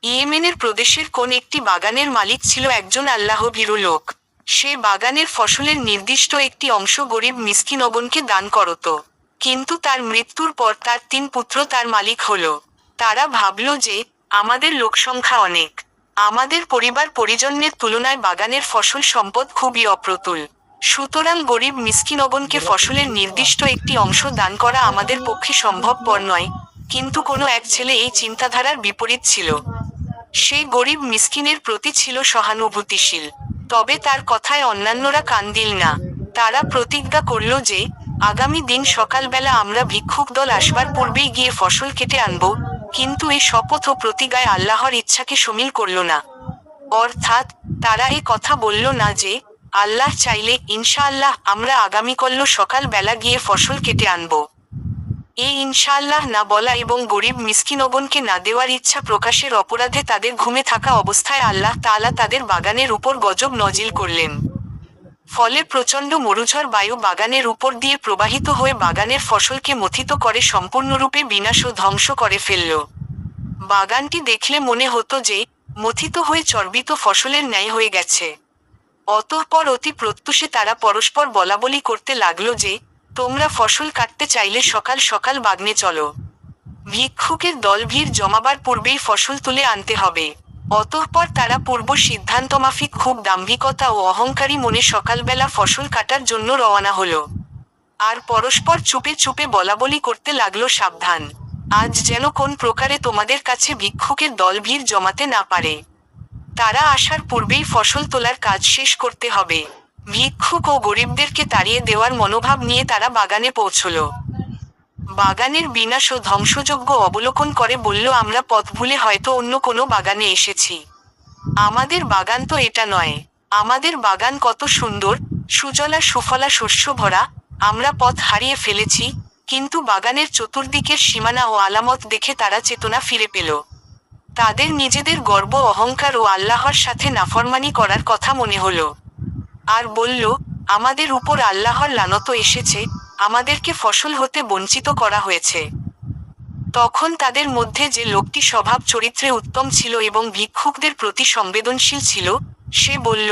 ইয়েমেনের প্রদেশের কোন একটি বাগানের মালিক ছিল একজন আল্লাহভীরু লোক। সে বাগানের ফসলের নির্দিষ্ট একটি অংশ গরিব মিসকিনগণকে দান করত। কিন্তু তার মৃত্যুর পর তার 3 পুত্র তার মালিক হল। তারা ভাবল যে, আমাদের লোকসংখ্যা অনেক, আমাদের পরিবার পরিজনের তুলনায় বাগানের ফসল সম্পদ খুবই অপ্রতুল, সুতরাং গরিব মিসকিনগণকে ফসলের নির্দিষ্ট একটি অংশ দান করা আমাদের পক্ষে সম্ভবপর নয়। কিন্তু কোনো এক ছেলে এই চিন্তাধারার বিপরীত ছিল। সে গরিব মিসকিনের প্রতি ছিল সহানুভূতিশীল, তবে তার কথায় অন্যান্যরা কান দিল না। তারা প্রতিজ্ঞা করল যে, আগামী দিন সকালবেলা আমরা ভিক্ষুক দল আসবার পূর্বেই গিয়ে ফসল কেটে আনব। কিন্তু এই শপথ ও প্রতিজ্ঞায় আল্লাহর ইচ্ছাকে শামিল করল না। অর্থাৎ, তারা এ কথা বলল না যে, আল্লাহ চাইলে ইনশাআল্লাহ আমরা আগামীকাল সকালবেলা গিয়ে ফসল কেটে আনব। এই ইনশাআল্লাহ না বলা এবং গরিব মিসকিনগণকে না দেওয়ার ইচ্ছা প্রকাশের অপরাধে তাদের ঘুমে থাকা অবস্থায় আল্লাহ তাআলা তাদের বাগানের উপর গজব নাজিল করলেন। ফলে প্রচণ্ড মরুঝড় বায়ু বাগানের উপর দিয়ে প্রবাহিত হয়ে বাগানের ফসলকে মথিত করে সম্পূর্ণরূপে বিনাশ ও ধ্বংস করে ফেলল। বাগানটি দেখলে মনে হতো যে, মথিত হয়ে চর্বিত ফসলের ন্যায় হয়ে গেছে। অতঃপর অতি প্রত্যুষে তারা পরস্পর বলাবলি করতে লাগলো যে, তোমরা ফসল কাটতে চাইলে সকাল সকাল বাগানে চলো। ভিক্ষুকের দল ভিড় জমাবার পূর্বেই ফসল তুলে আনতে হবে। অতঃপর তারা পূর্ব সিদ্ধান্তমাফিক খুব দাম্ভিকতা ও অহংকারী মনে সকালবেলা ফসল কাটার জন্য রওনা হলো। আর পরস্পর চুপে চুপে বলাবলি করতে লাগলো, সাবধান, আজ যেন কোন প্রকারে তোমাদের কাছে ভিক্ষুকের দল ভিড় জমাতে না পারে। তারা আসার পূর্বেই ফসল তোলার কাজ শেষ করতে হবে। ভিক্ষুক ও গরিবদেরকে তাড়িয়ে দেওয়ার মনোভাব নিয়ে তারা বাগানে পৌঁছল। বাগানের বিনাশ ও ধ্বংসযজ্ঞ অবলোকন করে বলল, আমরা পথ ভুলে হয়তো অন্য কোনো বাগানে এসেছি। আমাদের বাগান তো এটা নয়। আমাদের বাগান কত সুন্দর, সুজলা সুফলা শস্য ভরা। আমরা পথ হারিয়ে ফেলেছি। কিন্তু বাগানের চতুর্দিকের সীমানা ও আলামত দেখে তারা চেতনা ফিরে পেল। তাদের নিজেদের গর্ব অহংকার ও আল্লাহর সাথে নাফরমানি করার কথা মনে হলো। আর বলল, আমাদের উপর আল্লাহর লানত এসেছে, আমাদেরকে ফসল হতে বঞ্চিত করা হয়েছে। তখন তাদের মধ্যে যে লোকটি স্বভাব চরিত্রে উত্তম ছিল এবং ভিক্ষুকদের প্রতি সংবেদনশীল ছিল, সে বলল,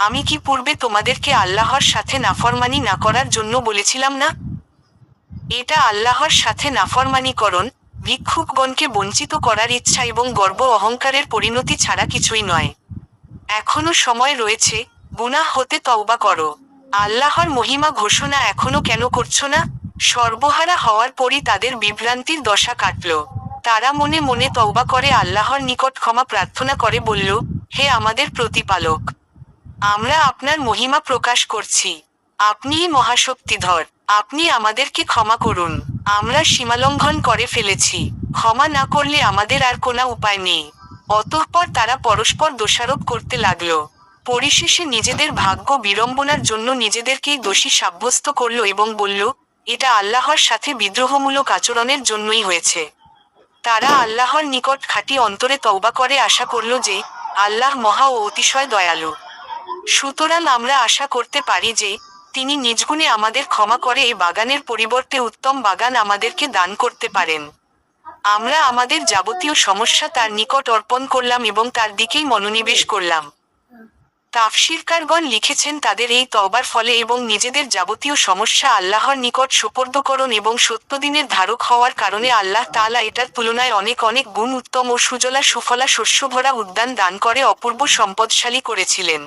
আমি কি পূর্বে তোমাদেরকে আল্লাহর সাথে নাফরমানি না করার জন্য বলেছিলাম না? এটা আল্লাহর সাথে নাফরমানিকরণ, ভিক্ষুকগণকে বঞ্চিত করার ইচ্ছা এবং গর্ব অহংকারের পরিণতি ছাড়া কিছুই নয়। এখনো সময় রয়েছে, গুনাহ হতে তওবা করো। আল্লাহর মহিমা ঘোষণা এখনো কেন করছো না? সর্বহারা হওয়ার পরই তাদের বিভ্রান্তির দশা কাটল। তারা মনে মনে তওবা করে আল্লাহর নিকট ক্ষমা প্রার্থনা করে বলল, হে আমাদের প্রতিপালক, আমরা আপনার মহিমা প্রকাশ করছি। আপনিই মহাশক্তিধর, আপনি আমাদেরকে ক্ষমা করুন। আমরা সীমালঙ্ঘন করে ফেলেছি, ক্ষমা না করলে আমাদের আর কোনো উপায় নেই। অতঃপর তারা পরস্পর দোষারোপ করতে লাগল। পরিশেষে নিজেদের ভাগ্য বিড়ম্বনার জন্য নিজেদেরকেই দোষী সাব্যস্ত করল এবং বলল, এটা আল্লাহর সাথে বিদ্রোহমূলক আচরণের জন্যই হয়েছে। তারা আল্লাহর নিকট খাঁটি অন্তরে তওবা করে আশা করল যে, আল্লাহ মহা ও অতিশয় দয়ালু। সুতরাং আমরা আশা করতে পারি যে, তিনি নিজগুণে আমাদের ক্ষমা করে এই বাগানের পরিবর্তে উত্তম বাগান আমাদেরকে দান করতে পারেন। আমরা আমাদের যাবতীয় সমস্যা তার নিকট অর্পণ করলাম এবং তার দিকেই মনোনিবেশ করলাম। তাফসীরকারগণ লিখেছেন, তাদের এই তওবার ফলে এবং নিজেদের যাবতীয় সমস্যা আল্লাহর নিকট সুপর্দকরণ এবং সত্যদিনের ধারক হওয়ার কারণে আল্লাহ তাআলা এটার তুলনায় অনেক অনেক গুণ উত্তম ও সুজলা সুফলা শস্যভরা উদ্যান দান করে অপূর্ব সম্পদশালী করেছিলেন।